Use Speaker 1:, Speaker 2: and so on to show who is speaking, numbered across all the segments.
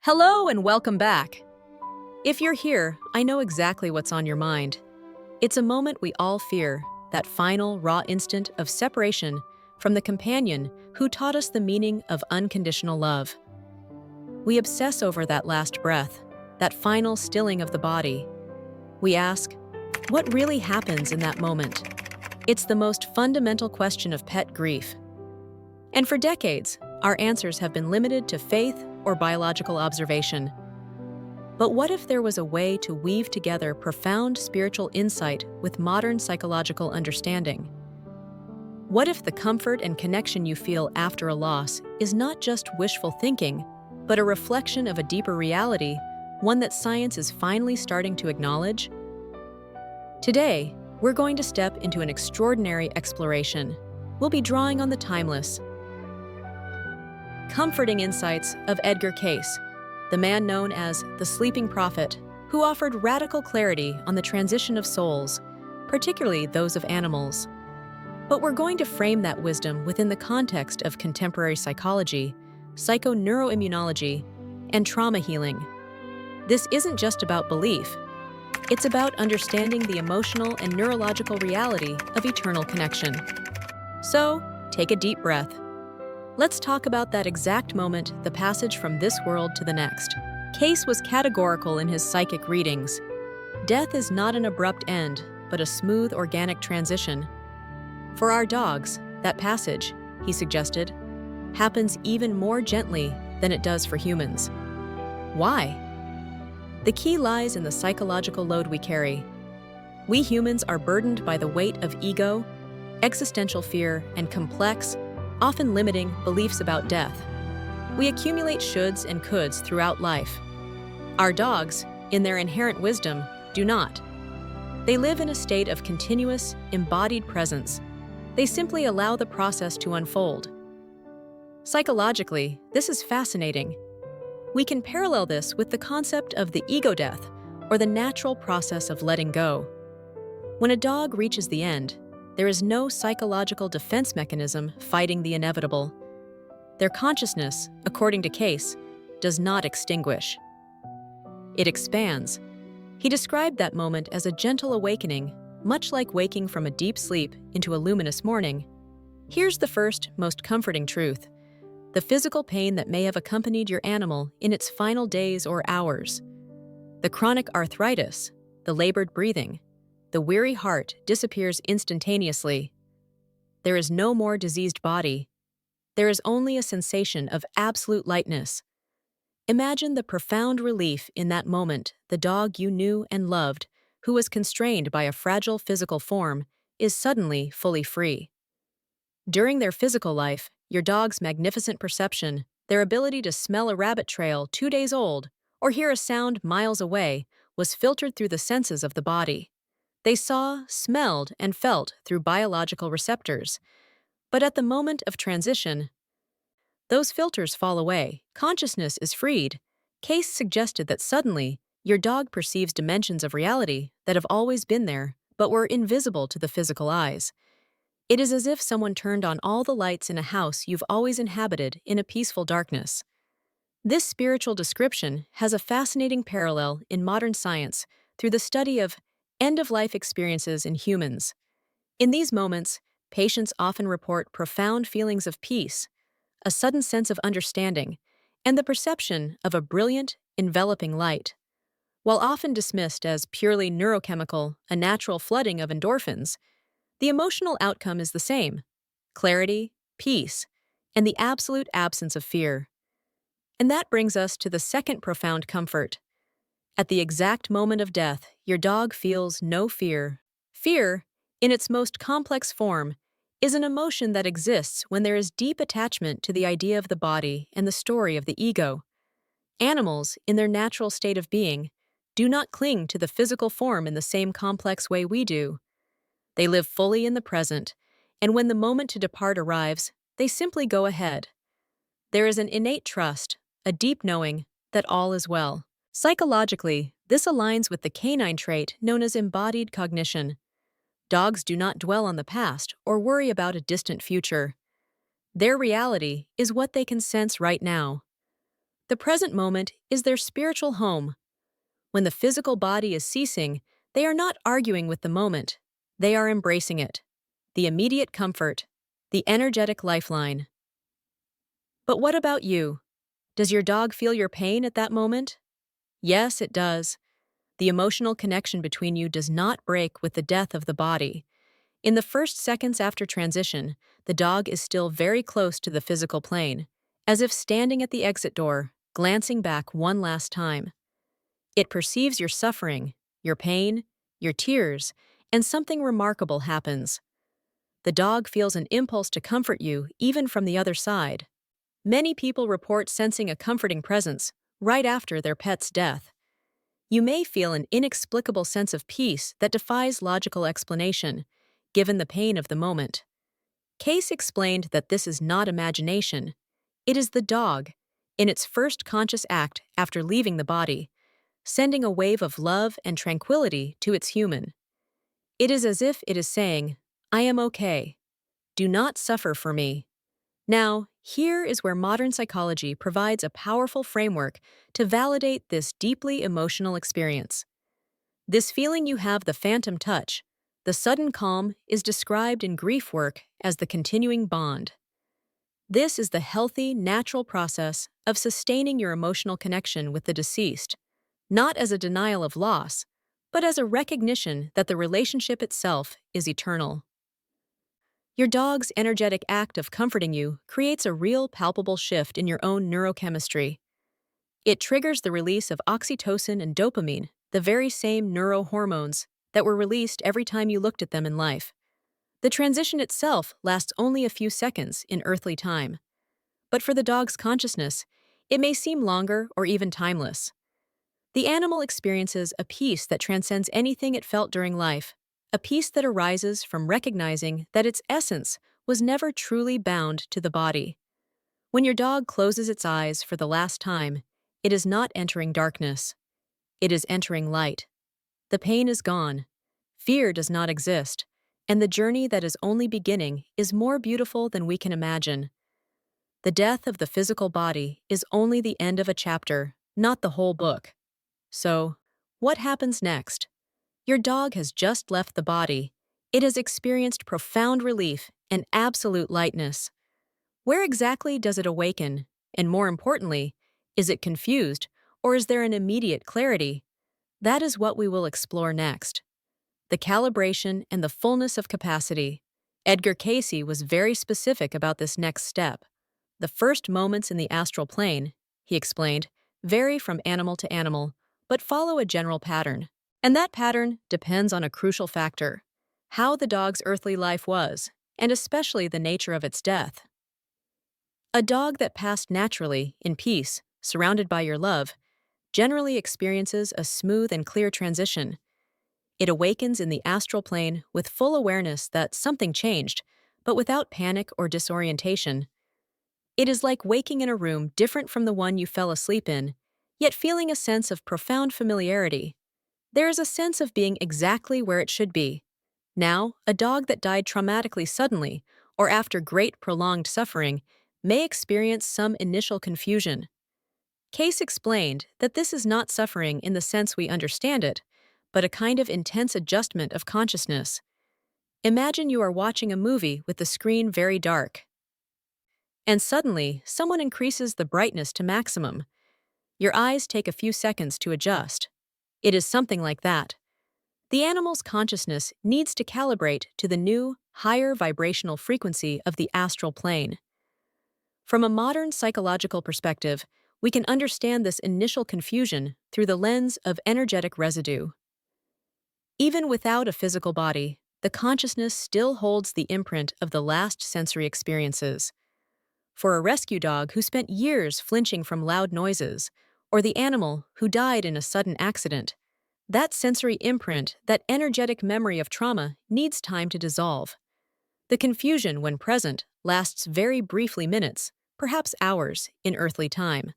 Speaker 1: Hello and welcome back. If you're here, I know exactly what's on your mind. It's a moment we all fear, that final, raw instant of separation from the companion who taught us the meaning of unconditional love. We obsess over that last breath, that final stilling of the body. We ask, what really happens in that moment? It's the most fundamental question of pet grief. And for decades, our answers have been limited to faith or biological observation. But what if there was a way to weave together profound spiritual insight with modern psychological understanding? What if the comfort and connection you feel after a loss is not just wishful thinking, but a reflection of a deeper reality, one that science is finally starting to acknowledge? Today, we're going to step into an extraordinary exploration. We'll be drawing on the timeless, comforting insights of Edgar Cayce, the man known as the Sleeping Prophet, who offered radical clarity on the transition of souls, particularly those of animals. But we're going to frame that wisdom within the context of contemporary psychology, psychoneuroimmunology, and trauma healing. This isn't just about belief. It's about understanding the emotional and neurological reality of eternal connection. So, take a deep breath. Let's talk about that exact moment, the passage from this world to the next. Cayce was categorical in his psychic readings. Death is not an abrupt end, but a smooth, organic transition. For our dogs, that passage, he suggested, happens even more gently than it does for humans. Why? The key lies in the psychological load we carry. We humans are burdened by the weight of ego, existential fear, and complex, often limiting beliefs about death. We accumulate shoulds and coulds throughout life. Our dogs, in their inherent wisdom, do not. They live in a state of continuous, embodied presence. They simply allow the process to unfold. Psychologically, this is fascinating. We can parallel this with the concept of the ego death, or the natural process of letting go. When a dog reaches the end, there is no psychological defense mechanism fighting the inevitable. Their consciousness, according to Cayce, does not extinguish. It expands. He described that moment as a gentle awakening, much like waking from a deep sleep into a luminous morning. Here's the first, most comforting truth: the physical pain that may have accompanied your animal in its final days or hours. The chronic arthritis, the labored breathing, the weary heart disappears instantaneously. There is no more diseased body. There is only a sensation of absolute lightness. Imagine the profound relief in that moment. The dog you knew and loved, who was constrained by a fragile physical form, is suddenly fully free. During their physical life, your dog's magnificent perception, their ability to smell a rabbit trail 2 days old or hear a sound miles away, was filtered through the senses of the body. They saw, smelled, and felt through biological receptors. But at the moment of transition, those filters fall away. Consciousness is freed. Cayce suggested that suddenly, your dog perceives dimensions of reality that have always been there, but were invisible to the physical eyes. It is as if someone turned on all the lights in a house you've always inhabited in a peaceful darkness. This spiritual description has a fascinating parallel in modern science through the study of end-of-life experiences in humans. In these moments, patients often report profound feelings of peace, a sudden sense of understanding, and the perception of a brilliant, enveloping light. While often dismissed as purely neurochemical, a natural flooding of endorphins, the emotional outcome is the same: clarity, peace, and the absolute absence of fear. And that brings us to the second profound comfort. At the exact moment of death, your dog feels no fear. Fear, in its most complex form, is an emotion that exists when there is deep attachment to the idea of the body and the story of the ego. Animals, in their natural state of being, do not cling to the physical form in the same complex way we do. They live fully in the present, and when the moment to depart arrives, they simply go ahead. There is an innate trust, a deep knowing, that all is well. Psychologically, this aligns with the canine trait known as embodied cognition. Dogs do not dwell on the past or worry about a distant future. Their reality is what they can sense right now. The present moment is their spiritual home. When the physical body is ceasing, they are not arguing with the moment. They are embracing it. The immediate comfort, the energetic lifeline. But what about you? Does your dog feel your pain at that moment? Yes, it does. The emotional connection between you does not break with the death of the body. In the first seconds after transition, the dog is still very close to the physical plane, as if standing at the exit door, glancing back one last time. It perceives your suffering, your pain, your tears, and something remarkable happens. The dog feels an impulse to comfort you even from the other side. Many people report sensing a comforting presence right after their pet's death. You may feel an inexplicable sense of peace that defies logical explanation, given the pain of the moment. Cayce explained that this is not imagination. It is the dog, in its first conscious act after leaving the body, sending a wave of love and tranquility to its human. It is as if it is saying, "I am okay. Do not suffer for me." Now, here is where modern psychology provides a powerful framework to validate this deeply emotional experience. This feeling you have the phantom touch, the sudden calm, is described in grief work as the continuing bond. This is the healthy, natural process of sustaining your emotional connection with the deceased, not as a denial of loss, but as a recognition that the relationship itself is eternal. Your dog's energetic act of comforting you creates a real palpable shift in your own neurochemistry. It triggers the release of oxytocin and dopamine, the very same neurohormones that were released every time you looked at them in life. The transition itself lasts only a few seconds in earthly time. But for the dog's consciousness, it may seem longer or even timeless. The animal experiences a peace that transcends anything it felt during life, a peace that arises from recognizing that its essence was never truly bound to the body. When your dog closes its eyes for the last time, it is not entering darkness. It is entering light. The pain is gone. Fear does not exist. And the journey that is only beginning is more beautiful than we can imagine. The death of the physical body is only the end of a chapter, not the whole book. So, what happens next? Your dog has just left the body. It has experienced profound relief and absolute lightness. Where exactly does it awaken? And more importantly, is it confused, or is there an immediate clarity? That is what we will explore next. The calibration and the fullness of capacity. Edgar Cayce was very specific about this next step. The first moments in the astral plane, he explained, vary from animal to animal, but follow a general pattern. And that pattern depends on a crucial factor: how the dog's earthly life was, and especially the nature of its death. A dog that passed naturally, in peace, surrounded by your love, generally experiences a smooth and clear transition. It awakens in the astral plane with full awareness that something changed, but without panic or disorientation. It is like waking in a room different from the one you fell asleep in, yet feeling a sense of profound familiarity. There is a sense of being exactly where it should be. Now, a dog that died traumatically suddenly, or after great prolonged suffering, may experience some initial confusion. Cayce explained that this is not suffering in the sense we understand it, but a kind of intense adjustment of consciousness. Imagine you are watching a movie with the screen very dark, and suddenly someone increases the brightness to maximum. Your eyes take a few seconds to adjust. It is something like that. The animal's consciousness needs to calibrate to the new, higher vibrational frequency of the astral plane. From a modern psychological perspective, we can understand this initial confusion through the lens of energetic residue. Even without a physical body, the consciousness still holds the imprint of the last sensory experiences. For a rescue dog who spent years flinching from loud noises, or the animal who died in a sudden accident, that sensory imprint, that energetic memory of trauma, needs time to dissolve. The confusion, when present, lasts very briefly minutes, perhaps hours, in earthly time.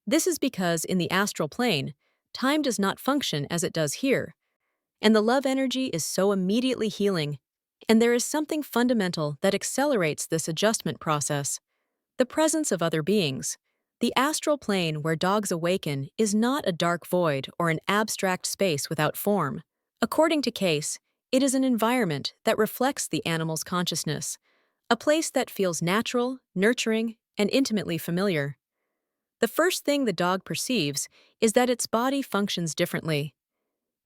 Speaker 1: This is because in the astral plane, time does not function as it does here, and the love energy is so immediately healing, and there is something fundamental that accelerates this adjustment process: the presence of other beings. The astral plane where dogs awaken is not a dark void or an abstract space without form. According to Cayce, it is an environment that reflects the animal's consciousness, a place that feels natural, nurturing, and intimately familiar. The first thing the dog perceives is that its body functions differently.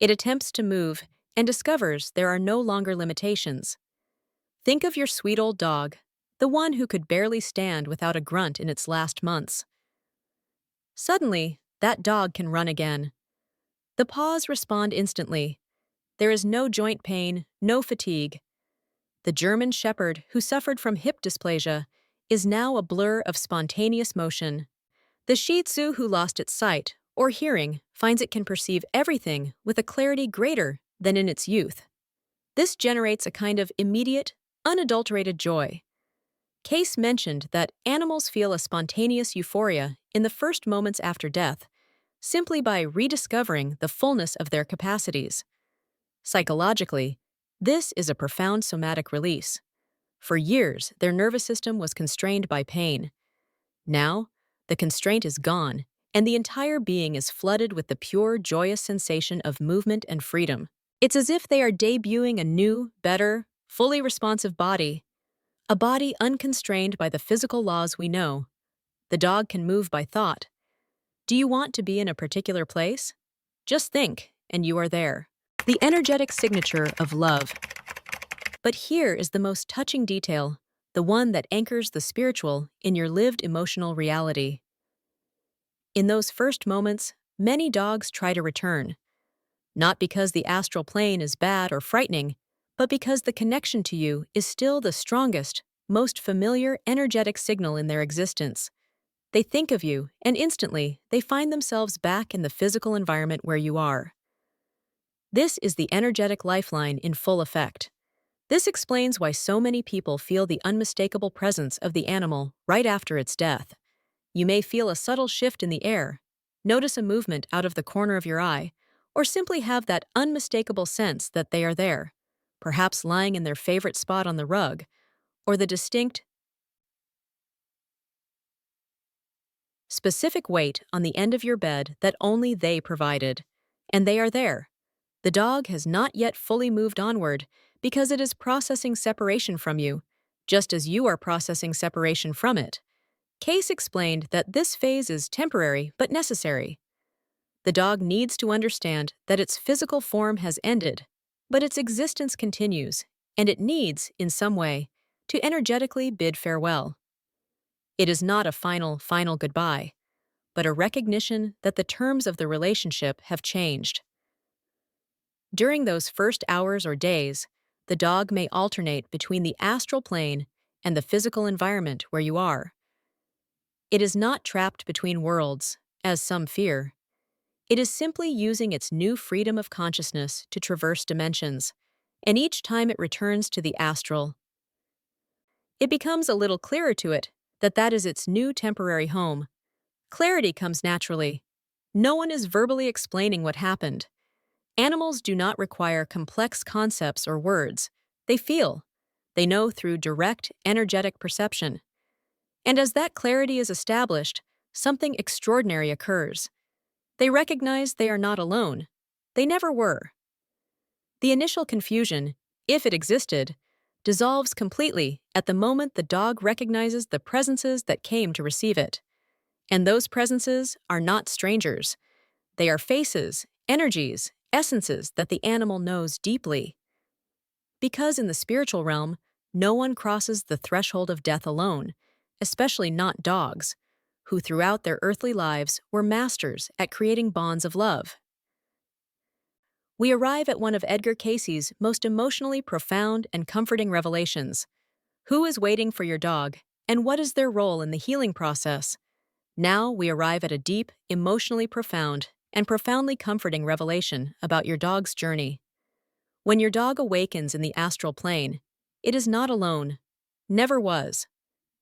Speaker 1: It attempts to move and discovers there are no longer limitations. Think of your sweet old dog, the one who could barely stand without a grunt in its last months. Suddenly, that dog can run again. The paws respond instantly. There is no joint pain, no fatigue. The German Shepherd, who suffered from hip dysplasia, is now a blur of spontaneous motion. The Shih Tzu who lost its sight or hearing finds it can perceive everything with a clarity greater than in its youth. This generates a kind of immediate, unadulterated joy. Cayce mentioned that animals feel a spontaneous euphoria in the first moments after death, simply by rediscovering the fullness of their capacities. Psychologically, this is a profound somatic release. For years, their nervous system was constrained by pain. Now, the constraint is gone, and the entire being is flooded with the pure, joyous sensation of movement and freedom. It's as if they are debuting a new, better, fully responsive body, a body unconstrained by the physical laws we know. The dog can move by thought. Do you want to be in a particular place? Just think, and you are there. The energetic signature of love. But here is the most touching detail, the one that anchors the spiritual in your lived emotional reality. In those first moments, many dogs try to return, not because the astral plane is bad or frightening, but because the connection to you is still the strongest, most familiar energetic signal in their existence. They think of you, and instantly, they find themselves back in the physical environment where you are. This is the energetic lifeline in full effect. This explains why so many people feel the unmistakable presence of the animal right after its death. You may feel a subtle shift in the air, notice a movement out of the corner of your eye, or simply have that unmistakable sense that they are there, perhaps lying in their favorite spot on the rug, or the distinct, specific weight on the end of your bed that only they provided. And they are there. The dog has not yet fully moved onward because it is processing separation from you, just as you are processing separation from it. Cayce explained that this phase is temporary but necessary. The dog needs to understand that its physical form has ended, but its existence continues, and it needs, in some way, to energetically bid farewell. It is not a final goodbye, but a recognition that the terms of the relationship have changed. During those first hours or days, the dog may alternate between the astral plane and the physical environment where you are. It is not trapped between worlds, as some fear. It is simply using its new freedom of consciousness to traverse dimensions, and each time it returns to the astral, it becomes a little clearer to it that that is its new temporary home. Clarity comes naturally. No one is verbally explaining what happened. Animals do not require complex concepts or words. They feel. They know through direct, energetic perception. And as that clarity is established, something extraordinary occurs. They recognize they are not alone. They never were. The initial confusion, if it existed, dissolves completely at the moment the dog recognizes the presences that came to receive it. And those presences are not strangers. They are faces, energies, essences that the animal knows deeply. Because in the spiritual realm, no one crosses the threshold of death alone, especially not dogs, who throughout their earthly lives were masters at creating bonds of love. We arrive at one of Edgar Cayce's most emotionally profound and comforting revelations. Who is waiting for your dog, and what is their role in the healing process? Now we arrive at a deep, emotionally profound, and profoundly comforting revelation about your dog's journey. When your dog awakens in the astral plane, it is not alone. Never was.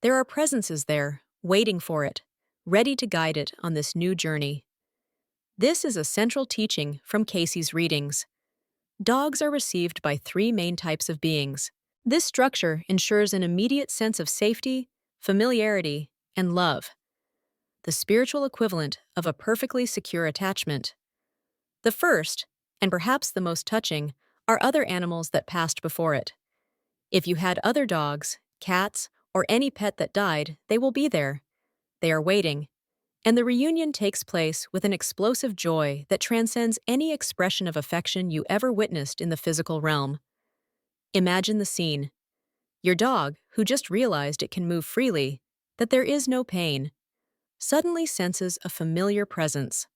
Speaker 1: There are presences there, waiting for it, ready to guide it on this new journey. This is a central teaching from Cayce's readings. Dogs are received by three main types of beings. This structure ensures an immediate sense of safety, familiarity, and love. the spiritual equivalent of a perfectly secure attachment. The first, and perhaps the most touching, are other animals that passed before it. If you had other dogs, cats, or any pet that died, they will be there. They are waiting. And the reunion takes place with an explosive joy that transcends any expression of affection you ever witnessed in the physical realm. Imagine the scene. Your dog, who just realized it can move freely, that there is no pain, suddenly senses a familiar presence.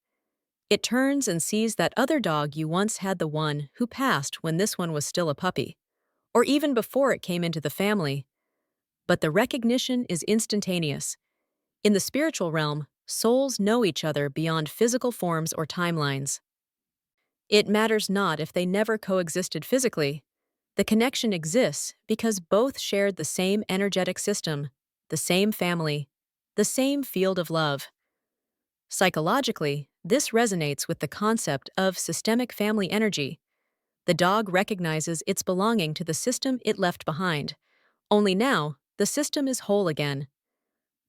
Speaker 1: It turns and sees that other dog you once had, the one who passed when this one was still a puppy, or even before it came into the family. But the recognition is instantaneous. In the spiritual realm, souls know each other beyond physical forms or timelines. It matters not if they never coexisted physically. The connection exists because both shared the same energetic system, the same family, the same field of love. Psychologically, this resonates with the concept of systemic family energy. The dog recognizes its belonging to the system it left behind. Only now, the system is whole again.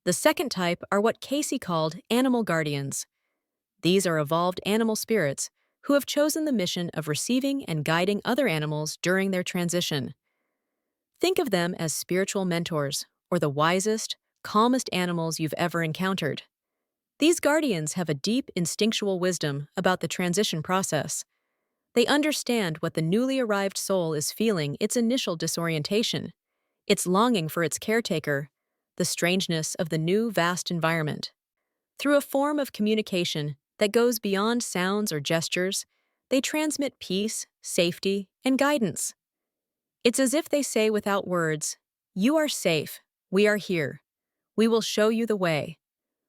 Speaker 1: The second type are what Cayce called animal guardians. These are evolved animal spirits who have chosen the mission of receiving and guiding other animals during their transition. Think of them as spiritual mentors, or the wisest, calmest animals you've ever encountered. These guardians have a deep instinctual wisdom about the transition process. They understand what the newly arrived soul is feeling: its initial disorientation, its longing for its caretaker, the strangeness of the new vast environment. Through a form of communication that goes beyond sounds or gestures, they transmit peace, safety, and guidance. It's as if they say without words, "You are safe, we are here, we will show you the way."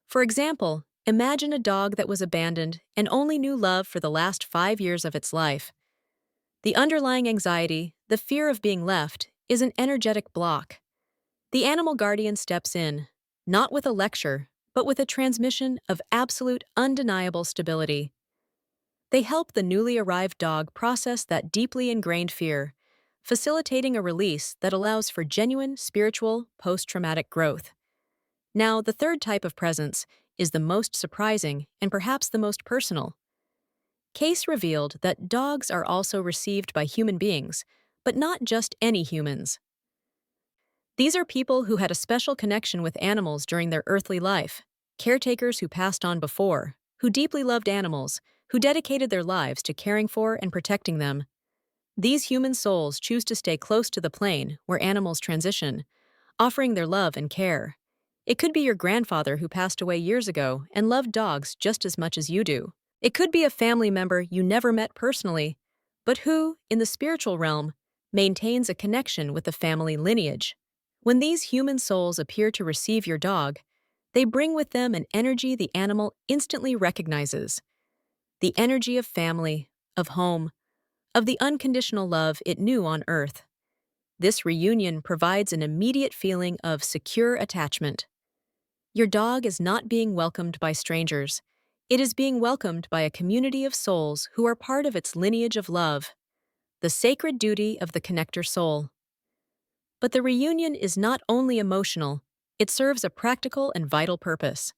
Speaker 1: For example, imagine a dog that was abandoned and only knew love for the last 5 years of its life. The underlying anxiety, the fear of being left, is an energetic block. The animal guardian steps in, not with a lecture, but with a transmission of absolute, undeniable stability. They help the newly arrived dog process that deeply ingrained fear, facilitating a release that allows for genuine spiritual post-traumatic growth. Now, the third type of presence is the most surprising and perhaps the most personal. Cayce revealed that dogs are also received by human beings, but not just any humans. These are people who had a special connection with animals during their earthly life, caretakers who passed on before, who deeply loved animals, who dedicated their lives to caring for and protecting them. These human souls choose to stay close to the plane where animals transition, offering their love and care. It could be your grandfather who passed away years ago and loved dogs just as much as you do. It could be a family member you never met personally, but who, in the spiritual realm, maintains a connection with the family lineage. When these human souls appear to receive your dog, they bring with them an energy the animal instantly recognizes: the energy of family, of home, of the unconditional love it knew on Earth. This reunion provides an immediate feeling of secure attachment. Your dog is not being welcomed by strangers. It is being welcomed by a community of souls who are part of its lineage of love, the sacred duty of the connector soul. But the reunion is not only emotional, it serves a practical and vital purpose.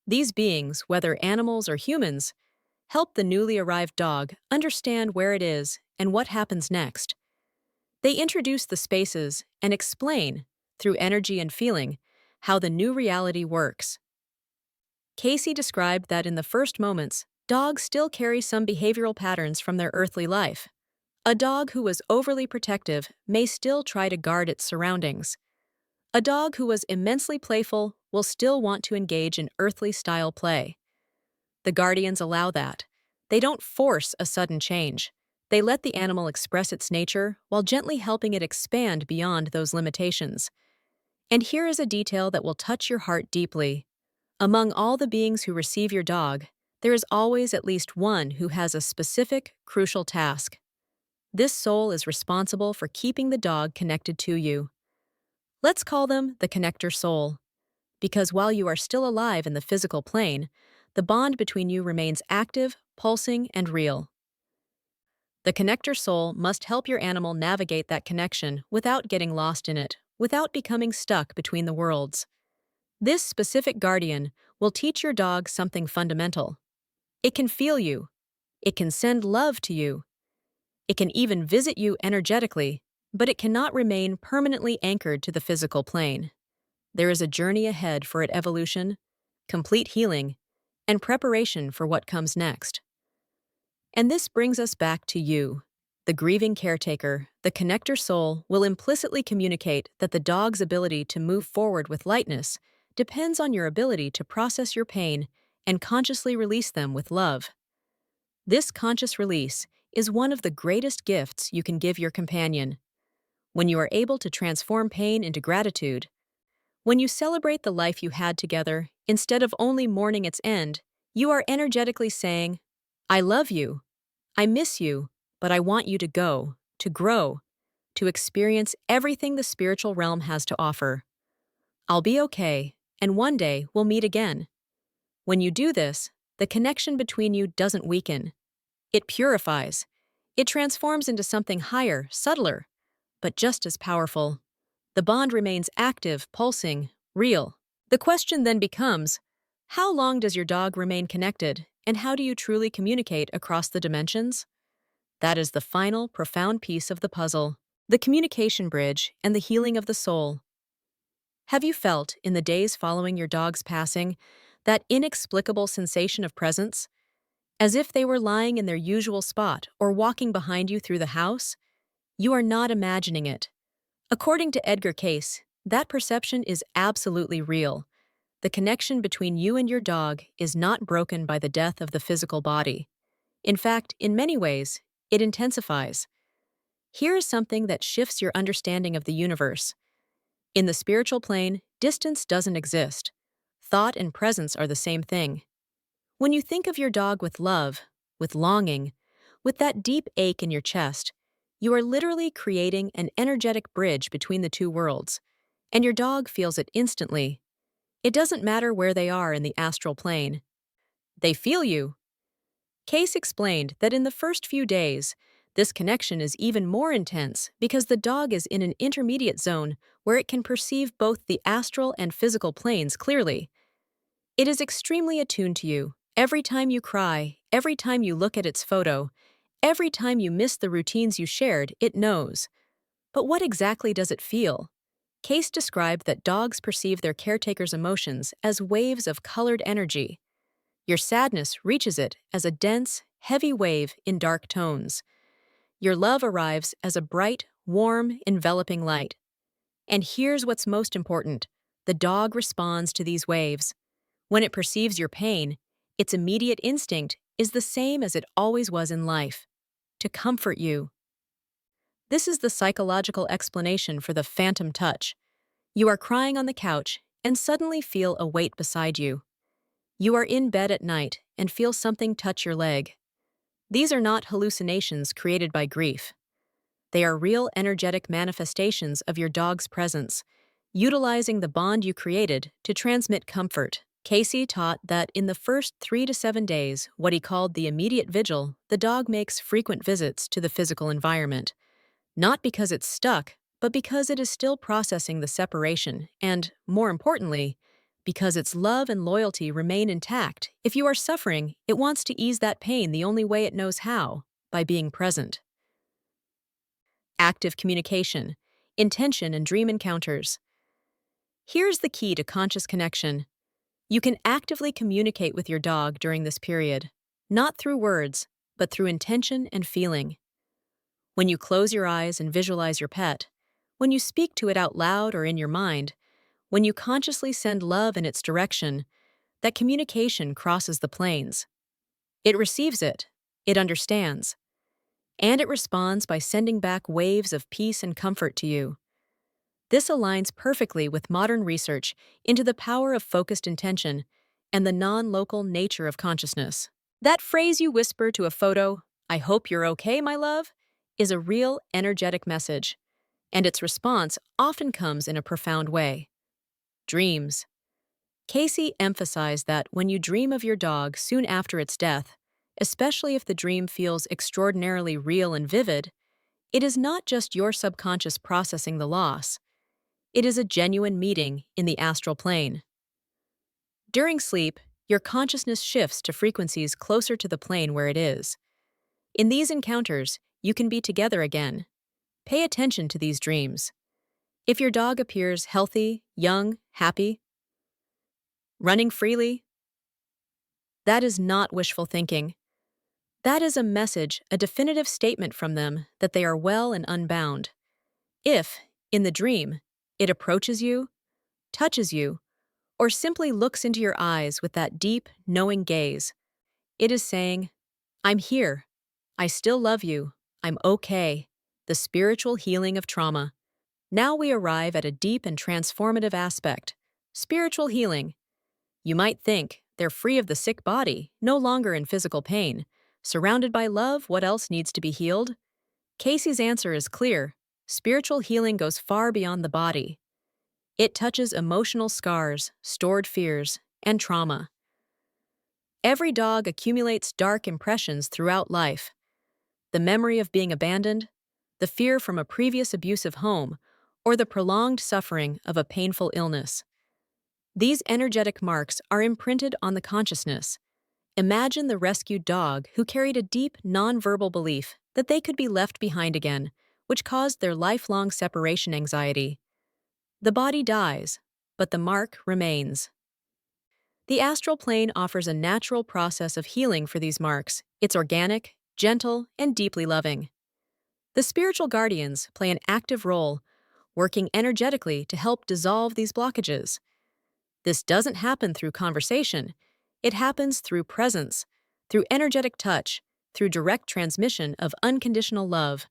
Speaker 1: These beings, whether animals or humans, help the newly arrived dog understand where it is and what happens next. They introduce the spaces and explain, through energy and feeling, how the new reality works. Cayce described that in the first moments, dogs still carry some behavioral patterns from their earthly life. A dog who was overly protective may still try to guard its surroundings. A dog who was immensely playful will still want to engage in earthly-style play. The guardians allow that. They don't force a sudden change. They let the animal express its nature while gently helping it expand beyond those limitations. And here is a detail that will touch your heart deeply. Among all the beings who receive your dog, there is always at least one who has a specific, crucial task. This soul is responsible for keeping the dog connected to you. Let's call them the connector soul, because while you are still alive in the physical plane, the bond between you remains active, pulsing, and real. The connector soul must help your animal navigate that connection without getting lost in it, without becoming stuck between the worlds. This specific guardian will teach your dog something fundamental. It can feel you. It can send love to you. It can even visit you energetically, but it cannot remain permanently anchored to the physical plane. There is a journey ahead for it: evolution, complete healing, and preparation for what comes next. And this brings us back to you. The grieving caretaker, the connector soul, will implicitly communicate that the dog's ability to move forward with lightness depends on your ability to process your pain and consciously release them with love. This conscious release is one of the greatest gifts you can give your companion. When you are able to transform pain into gratitude, when you celebrate the life you had together instead of only mourning its end, you are energetically saying, "I love you. I miss you, but I want you to go, to grow, to experience everything the spiritual realm has to offer. I'll be okay, and one day we'll meet again." When you do this, the connection between you doesn't weaken. It purifies. It transforms into something higher, subtler, but just as powerful. The bond remains active, pulsing, real. The question then becomes, how long does your dog remain connected, and how do you truly communicate across the dimensions? That is the final, profound piece of the puzzle: the communication bridge and the healing of the soul. Have you felt, in the days following your dog's passing, that inexplicable sensation of presence? As if they were lying in their usual spot or walking behind you through the house? You are not imagining it. According to Edgar Cayce, that perception is absolutely real. The connection between you and your dog is not broken by the death of the physical body. In fact, in many ways, it intensifies. Here is something that shifts your understanding of the universe. In the spiritual plane, distance doesn't exist. Thought and presence are the same thing. When you think of your dog with love, with longing, with that deep ache in your chest, you are literally creating an energetic bridge between the two worlds, and your dog feels it instantly. It doesn't matter where they are in the astral plane. They feel you. Case explained that in the first few days, this connection is even more intense because the dog is in an intermediate zone where it can perceive both the astral and physical planes clearly. It is extremely attuned to you. Every time you cry, every time you look at its photo, every time you miss the routines you shared, it knows. But what exactly does it feel? Case described that dogs perceive their caretaker's emotions as waves of colored energy. Your sadness reaches it as a dense, heavy wave in dark tones. Your love arrives as a bright, warm, enveloping light. And here's what's most important: the dog responds to these waves. When it perceives your pain, its immediate instinct is the same as it always was in life: to comfort you. This is the psychological explanation for the phantom touch. You are crying on the couch and suddenly feel a weight beside you. You are in bed at night and feel something touch your leg. These are not hallucinations created by grief. They are real energetic manifestations of your dog's presence, utilizing the bond you created to transmit comfort. Cayce taught that in the first 3 to 7 days, what he called the immediate vigil, the dog makes frequent visits to the physical environment. Not because it's stuck, but because it is still processing the separation and, more importantly, because its love and loyalty remain intact. If you are suffering, it wants to ease that pain the only way it knows how: by being present. Active communication, intention, and dream encounters. Here's the key to conscious connection. You can actively communicate with your dog during this period, not through words, but through intention and feeling. When you close your eyes and visualize your pet, when you speak to it out loud or in your mind, when you consciously send love in its direction, that communication crosses the planes. It receives it, it understands, and it responds by sending back waves of peace and comfort to you. This aligns perfectly with modern research into the power of focused intention and the non-local nature of consciousness. That phrase you whisper to a photo, "I hope you're okay, my love," is a real energetic message, and its response often comes in a profound way. Dreams. Cayce emphasized that when you dream of your dog soon after its death, especially if the dream feels extraordinarily real and vivid, it is not just your subconscious processing the loss. It is a genuine meeting in the astral plane. During sleep, your consciousness shifts to frequencies closer to the plane where it is. In these encounters, you can be together again. Pay attention to these dreams. If your dog appears healthy, young, happy, running freely, that is not wishful thinking. That is a message, a definitive statement from them that they are well and unbound. If, in the dream, it approaches you, touches you, or simply looks into your eyes with that deep, knowing gaze, it is saying, I'm here. I still love you. I'm okay. The spiritual healing of trauma. Now we arrive at a deep and transformative aspect. Spiritual healing. You might think they're free of the sick body, no longer in physical pain. Surrounded by love, what else needs to be healed? Cayce's answer is clear. Spiritual healing goes far beyond the body. It touches emotional scars, stored fears, and trauma. Every dog accumulates dark impressions throughout life. The memory of being abandoned, the fear from a previous abusive home, or the prolonged suffering of a painful illness. These energetic marks are imprinted on the consciousness. Imagine the rescued dog who carried a deep, nonverbal belief that they could be left behind again, which caused their lifelong separation anxiety. The body dies, but the mark remains. The astral plane offers a natural process of healing for these marks. It's organic, gentle, and deeply loving. The spiritual guardians play an active role, working energetically to help dissolve these blockages. This doesn't happen through conversation. It happens through presence, through energetic touch, through direct transmission of unconditional love,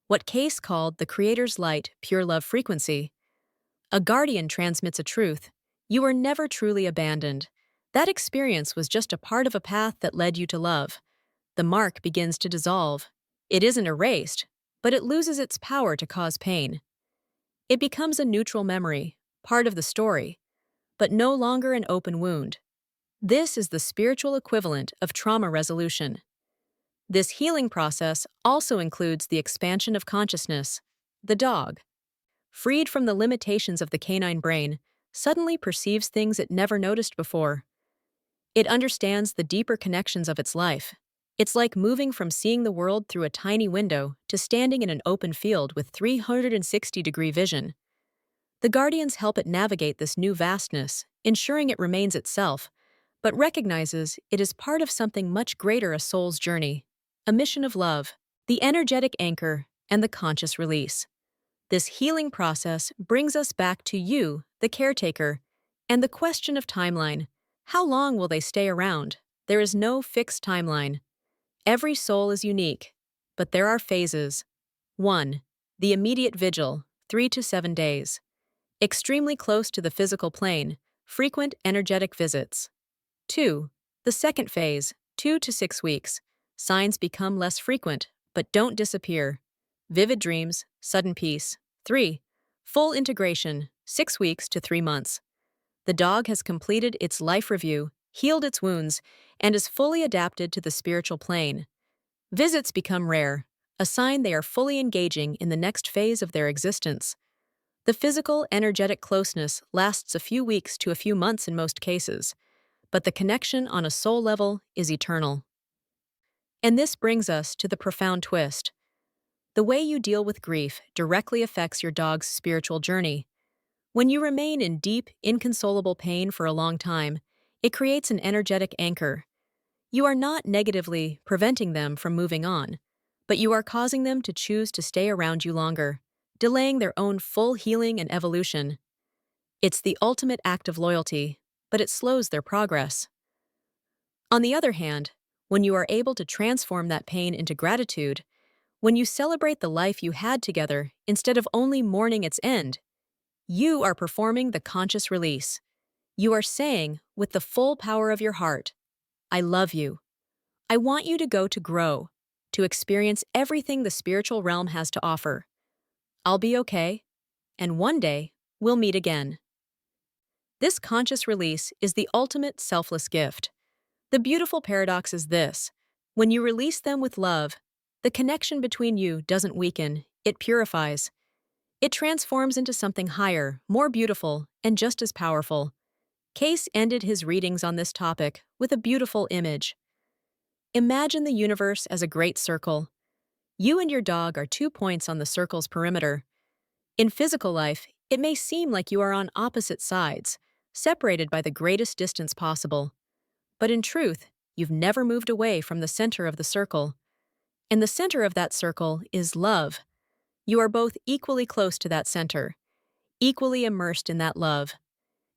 Speaker 1: what Cayce called the Creator's light, pure love frequency. A guardian transmits a truth. You were never truly abandoned. That experience was just a part of a path that led you to love. The mark begins to dissolve. It isn't erased, but it loses its power to cause pain. It becomes a neutral memory, part of the story, but no longer an open wound. This is the spiritual equivalent of trauma resolution. This healing process also includes the expansion of consciousness. The dog, freed from the limitations of the canine brain, suddenly perceives things it never noticed before. It understands the deeper connections of its life. It's like moving from seeing the world through a tiny window to standing in an open field with 360-degree vision. The guardians help it navigate this new vastness, ensuring it remains itself, but recognizes it is part of something much greater, a soul's journey, a mission of love, the energetic anchor, and the conscious release. This healing process brings us back to you, the caretaker, and the question of timeline. How long will they stay around? There is no fixed timeline. Every soul is unique, but there are phases. 1. The immediate vigil, 3 to 7 days. Extremely close to the physical plane, frequent energetic visits. 2. The second phase, 2 to 6 weeks. Signs become less frequent, but don't disappear. Vivid dreams, sudden peace. 3. Full integration, 6 weeks to 3 months. The dog has completed its life review, healed its wounds, and is fully adapted to the spiritual plane. Visits become rare, a sign they are fully engaging in the next phase of their existence. The physical, energetic closeness lasts a few weeks to a few months in most cases, but the connection on a soul level is eternal. And this brings us to the profound twist. The way you deal with grief directly affects your dog's spiritual journey. When you remain in deep, inconsolable pain for a long time, it creates an energetic anchor. You are not negatively preventing them from moving on, but you are causing them to choose to stay around you longer, delaying their own full healing and evolution. It's the ultimate act of loyalty, but it slows their progress. On the other hand, when you are able to transform that pain into gratitude, when you celebrate the life you had together instead of only mourning its end, you are performing the conscious release. You are saying, with the full power of your heart, I love you. I want you to go to grow, to experience everything the spiritual realm has to offer. I'll be okay, and one day, we'll meet again. This conscious release is the ultimate selfless gift. The beautiful paradox is this: when you release them with love, the connection between you doesn't weaken, it purifies. It transforms into something higher, more beautiful, and just as powerful. Cayce ended his readings on this topic with a beautiful image. Imagine the universe as a great circle. You and your dog are 2 points on the circle's perimeter. In physical life, it may seem like you are on opposite sides, separated by the greatest distance possible. But in truth, you've never moved away from the center of the circle. And the center of that circle is love. You are both equally close to that center, equally immersed in that love.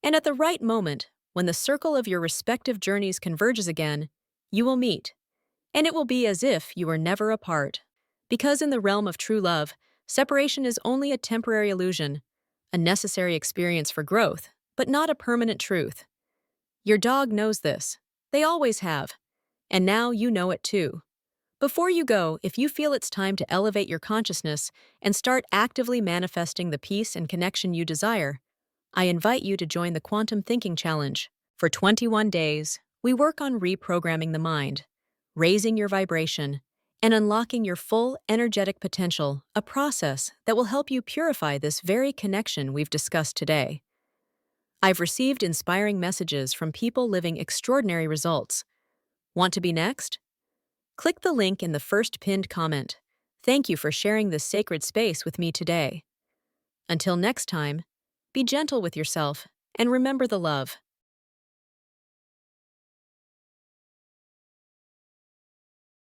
Speaker 1: And at the right moment, when the circle of your respective journeys converges again, you will meet. And it will be as if you were never apart. Because in the realm of true love, separation is only a temporary illusion, a necessary experience for growth, but not a permanent truth. Your dog knows this. They always have. And now you know it too. Before you go, if you feel it's time to elevate your consciousness and start actively manifesting the peace and connection you desire, I invite you to join the Quantum Thinking Challenge. For 21 days, we work on reprogramming the mind, raising your vibration, and unlocking your full energetic potential, a process that will help you purify this very connection we've discussed today. I've received inspiring messages from people living extraordinary results. Want to be next? Click the link in the first pinned comment. Thank you for sharing this sacred space with me today. Until next time, be gentle with yourself and remember the love.